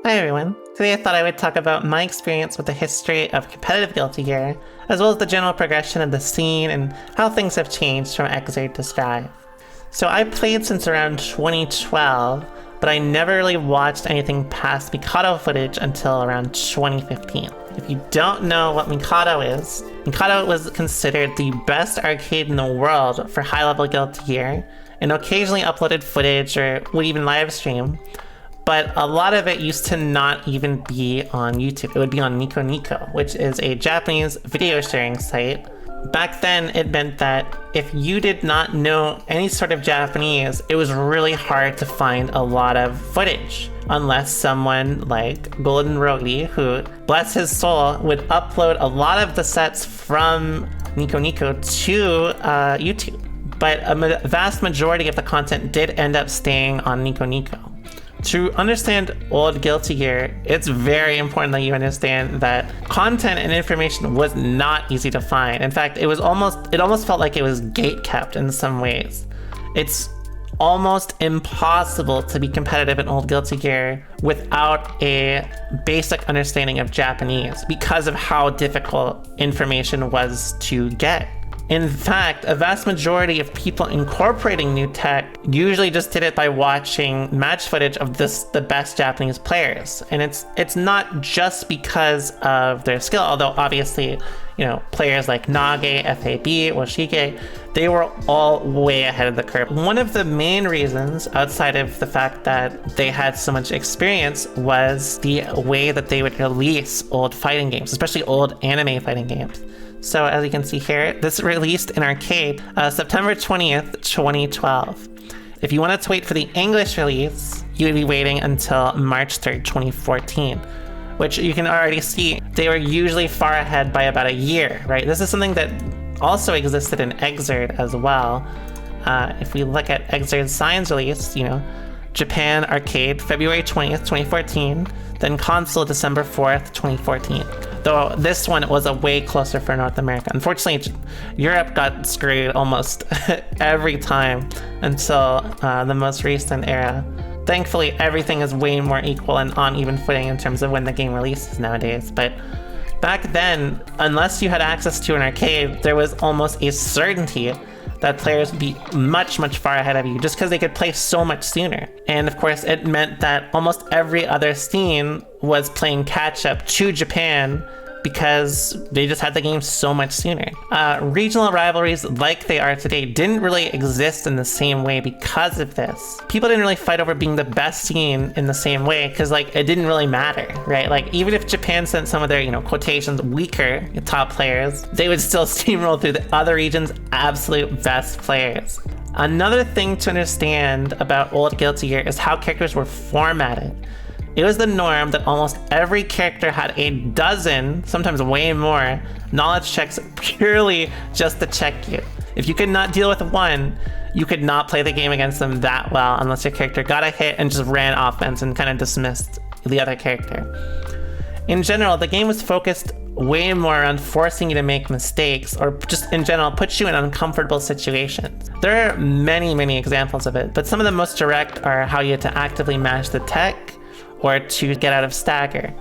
Hi everyone. Today I thought I would talk about my experience with the history of competitive Guilty Gear, as well as the general progression of the scene and how things have changed from Xrd to Strive. So I played since around 2012, but I never really watched anything past Mikado footage until around 2015. If you don't know what Mikado is, Mikado was considered the best arcade in the world for high-level Guilty Gear, and occasionally uploaded footage or would even live stream. But a lot of it used to not even be on YouTube. It would be on Nico Nico, which is a Japanese video sharing site. Back then, it meant that if you did not know any sort of Japanese, it was really hard to find a lot of footage. Unless someone like Golden Rogi, who, bless his soul, would upload a lot of the sets from Nico Nico to YouTube. But a vast majority of the content did end up staying on Nico Nico. To understand old Guilty Gear, it's very important that you understand that content and information was not easy to find. In fact, it almost felt like it was gatekept in some ways. It's almost impossible to be competitive in old Guilty Gear without a basic understanding of Japanese because of how difficult information was to get. In fact, a vast majority of people incorporating new tech usually just did it by watching match footage of the best Japanese players. And it's not just because of their skill, although obviously, players like Nage, FAB, or Shige, they were all way ahead of the curve. One of the main reasons, outside of the fact that they had so much experience, was the way that they would release old fighting games, especially old anime fighting games. So as you can see here, this released in arcade September 20th, 2012. If you wanted to wait for the English release, you would be waiting until March 3rd, 2014, which you can already see they were usually far ahead by about a year, right? This is something that also existed in Xrd as well. If we look at Xrd's Science release, Japan arcade February 20th, 2014, then console December 4th, 2014. Though this one was a way closer for North America. Unfortunately, Europe got screwed almost every time until the most recent era. Thankfully, everything is way more equal and on even footing in terms of when the game releases nowadays. But back then, unless you had access to an arcade, there was almost a certainty that players would be much, much far ahead of you just because they could play so much sooner. And of course, it meant that almost every other scene was playing catch up to Japan because they just had the game so much sooner. Regional rivalries like they are today didn't really exist in the same way because of this. People didn't really fight over being the best scene in the same way because it didn't really matter, right? Even if Japan sent some of their, quotations, weaker top players, they would still steamroll through the other region's absolute best players. Another thing to understand about old Guilty Gear is how characters were formatted. It was the norm that almost every character had a dozen, sometimes way more, knowledge checks purely just to check you. If you could not deal with one, you could not play the game against them that well unless your character got a hit and just ran offense and kind of dismissed the other character. In general, the game was focused way more on forcing you to make mistakes, or just in general put you in uncomfortable situations. There are many, many examples of it, but some of the most direct are how you had to actively mash the tech, or to get out of stagger.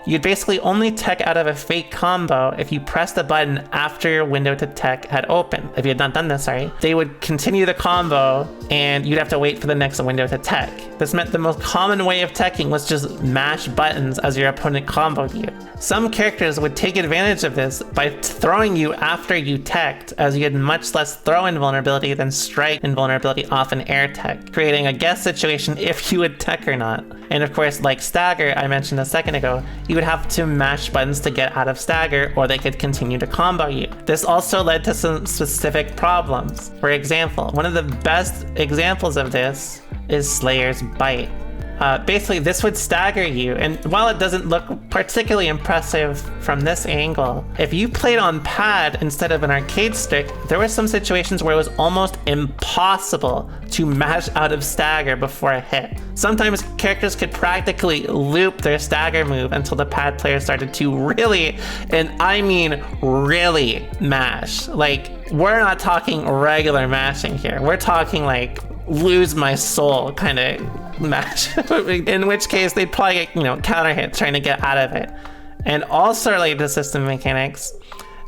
You'd basically only tech out of a fake combo if you pressed the button after your window to tech had opened. If you had not done this, they would continue the combo and you'd have to wait for the next window to tech. This meant the most common way of teching was just mash buttons as your opponent comboed you. Some characters would take advantage of this by throwing you after you teched, as you had much less throw invulnerability than strike invulnerability off an air tech, creating a guess situation if you would tech or not. And of course, like stagger I mentioned a second ago, you would have to mash buttons to get out of stagger or they could continue to combo you. This also led to some specific problems. For example, one of the best examples of this is Slayer's Bite. Basically, this would stagger you, and while it doesn't look particularly impressive from this angle, if you played on pad instead of an arcade stick, there were some situations where it was almost impossible to mash out of stagger before a hit. Sometimes characters could practically loop their stagger move until the pad player started to really, and I mean really, mash. We're not talking regular mashing here. We're talking lose my soul kind of match. In which case they'd probably get, counter hit trying to get out of it. And also related to system mechanics,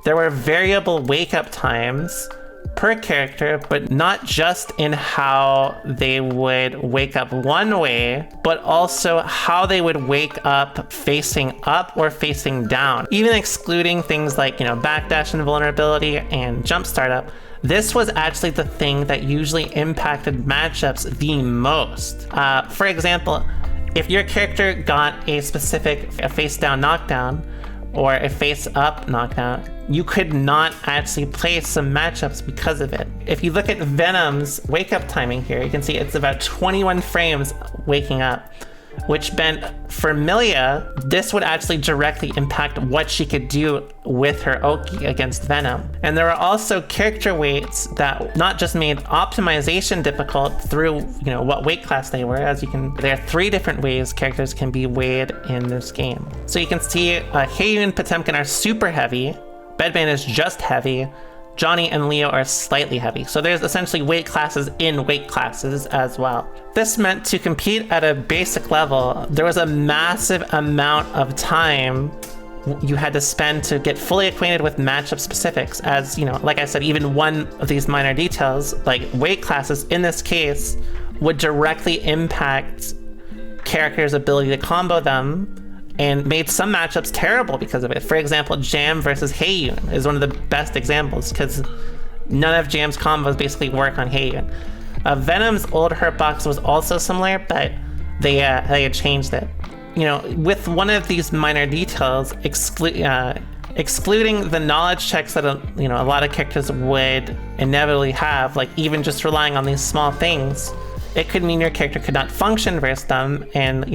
there were variable wake up times per character, but not just in how they would wake up one way, but also how they would wake up facing up or facing down. Even excluding things like, backdash invulnerability and jump startup, this was actually the thing that usually impacted matchups the most. For example, if your character got a specific face down knockdown or a face up knockdown, you could not actually play some matchups because of it. If you look at Venom's wake up timing here, you can see it's about 21 frames waking up, which meant for Milia, this would actually directly impact what she could do with her Oki against Venom. And there are also character weights that not just made optimization difficult through, what weight class they were, there are 3 different ways characters can be weighed in this game. So you can see Heiyun and Potemkin are super heavy, Bedman is just heavy, Johnny and Leo are slightly heavy. So there's essentially weight classes in weight classes as well. This meant to compete at a basic level, there was a massive amount of time you had to spend to get fully acquainted with matchup specifics. As, like I said, even one of these minor details, like weight classes in this case, would directly impact characters' ability to combo them, and made some matchups terrible because of it. For example, Jam versus Heiyun is one of the best examples because none of Jam's combos basically work on Heiyun. Venom's old hurtbox was also similar, but they had changed it. With one of these minor details, excluding the knowledge checks that a lot of characters would inevitably have, like even just relying on these small things, it could mean your character could not function versus them. And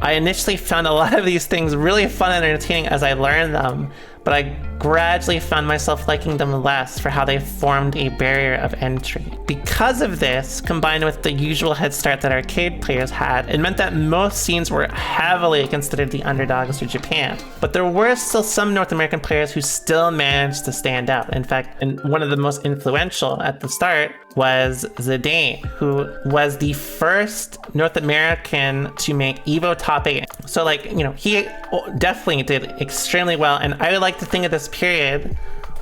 I initially found a lot of these things really fun and entertaining as I learned them, but I gradually found myself liking them less for how they formed a barrier of entry. Because of this, combined with the usual head start that arcade players had, it meant that most scenes were heavily considered the underdogs to Japan. But there were still some North American players who still managed to stand out. In fact, and one of the most influential at the start was Zidane, who was the first North American to make EVO top 8. So he definitely did extremely well, and I would like to think of this period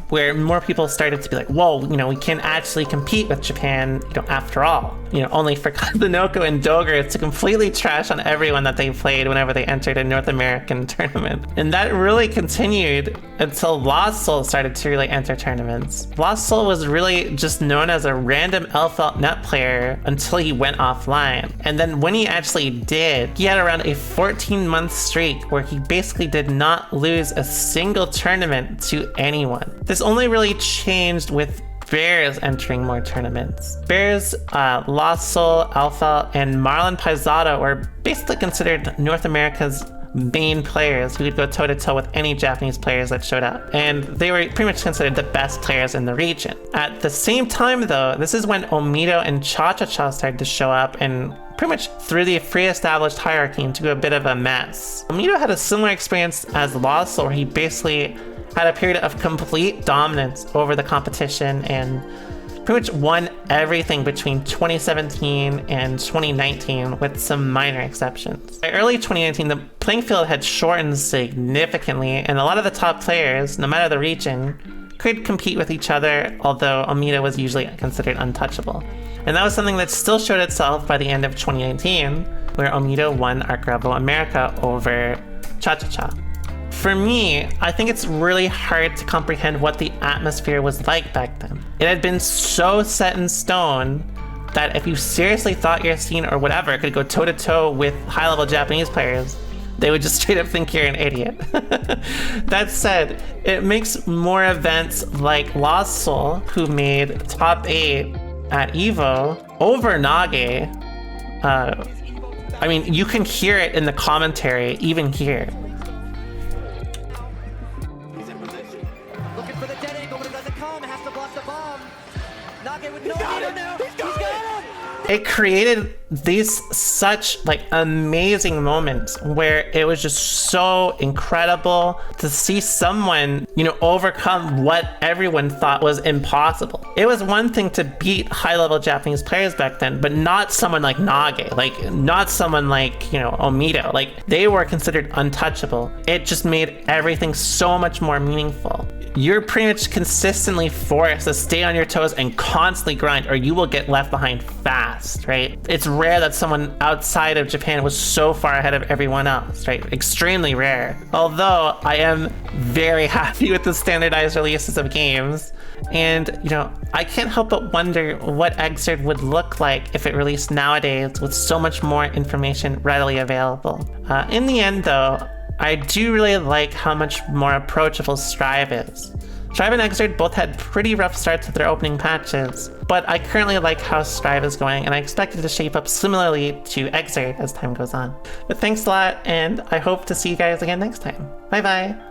where more people started to be like, whoa, we can actually compete with Japan, after all. Only for Kazunoko and Dogger to completely trash on everyone that they played whenever they entered a North American tournament. And that really continued until Lost Soul started to really enter tournaments. Lost Soul was really just known as a random LFL net player until he went offline. And then when he actually did, he had around a 14-month streak where he basically did not lose a single tournament to anyone. This only really changed with Bears entering more tournaments. Bears, Lost Soul, Alpha, and Marlon Paisato were basically considered North America's main players who could go toe-to-toe with any Japanese players that showed up. And they were pretty much considered the best players in the region. At the same time, though, this is when Omido and Cha-Cha-Cha started to show up and pretty much threw the pre-established hierarchy into a bit of a mess. Omido had a similar experience as Lost Soul, where he basically had a period of complete dominance over the competition and pretty much won everything between 2017 and 2019 with some minor exceptions. By early 2019, the playing field had shortened significantly, and a lot of the top players, no matter the region, could compete with each other, although Omido was usually considered untouchable. And that was something that still showed itself by the end of 2019, where Omido won Arc Revo America over Cha-Cha-Cha. For me, I think it's really hard to comprehend what the atmosphere was like back then. It had been so set in stone that if you seriously thought your scene or whatever could go toe-to-toe with high-level Japanese players, they would just straight up think you're an idiot. That said, it makes more events like Lost Soul, who made top 8 at EVO over Nage. You can hear it in the commentary, even here. It created these such like amazing moments where it was just so incredible to see someone, you know, overcome what everyone thought was impossible. It was one thing to beat high-level Japanese players back then, but not someone like Nage, like not someone like, you know, Omido. Like they were considered untouchable. It just made everything so much more meaningful. You're pretty much consistently forced to stay on your toes and constantly grind, or you will get left behind fast, right? It's rare that someone outside of Japan was so far ahead of everyone else, right? Extremely rare. Although I am very happy with the standardized releases of games. And, you know, I can't help but wonder what Xrd would look like if it released nowadays with so much more information readily available. In the end, though, I do really like how much more approachable Strive is. Strive and Xrd both had pretty rough starts with their opening patches, but I currently like how Strive is going, and I expect it to shape up similarly to Xrd as time goes on. But thanks a lot, and I hope to see you guys again next time. Bye bye!